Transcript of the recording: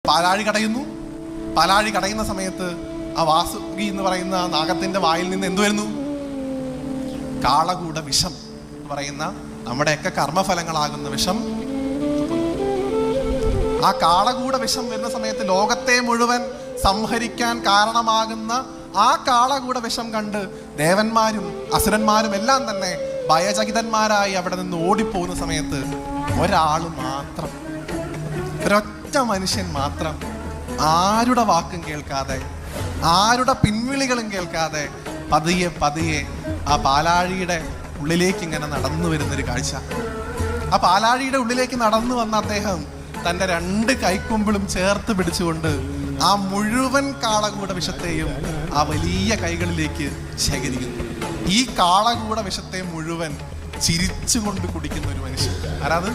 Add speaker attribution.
Speaker 1: പാലാഴി കടയുന്നു. പാലാഴി കടയുന്ന സമയത്ത് ആ വാസുകി എന്ന് പറയുന്ന ആ നാഗത്തിന്റെ വായിൽ നിന്ന് എന്തു വരുന്നു? കാളകൂട വിഷം എന്ന് പറയുന്ന നമ്മുടെയൊക്കെ കർമ്മഫലങ്ങളാകുന്ന വിഷം. ആ കാളകൂട വിഷം വരുന്ന സമയത്ത് ലോകത്തെ മുഴുവൻ സംഹരിക്കാൻ കാരണമാകുന്ന ആ കാളകൂട വിഷം കണ്ട് ദേവന്മാരും അസുരന്മാരും എല്ലാം തന്നെ ഭയചകിതന്മാരായി അവിടെ നിന്ന് ഓടിപ്പോകുന്ന സമയത്ത് ഒരാൾ മാത്രം, ഒരൊറ്റ മനുഷ്യൻ മാത്രം, ആരുടെ വാക്കും കേൾക്കാതെ, ആരുടെ പിൻവിളികളും കേൾക്കാതെ പതിയെ പതിയെ ആ പാലാഴിയുടെ ഉള്ളിലേക്ക് ഇങ്ങനെ നടന്നു വരുന്നൊരു കാഴ്ച. ആ പാലാഴിയുടെ ഉള്ളിലേക്ക് നടന്നു വന്ന അദ്ദേഹം തൻ്റെ രണ്ട് കൈക്കൊമ്പിളും ചേർത്ത് പിടിച്ചുകൊണ്ട് ആ മുഴുവൻ കാളകൂട വിഷത്തെയും ആ വലിയ കൈകളിലേക്ക് ശേഖരിക്കുന്നു. ഈ കാളകൂട വിഷത്തെ മുഴുവൻ ചിരിച്ചുകൊണ്ട് കുടിക്കുന്ന ഒരു മനുഷ്യൻ. ആരാണ്?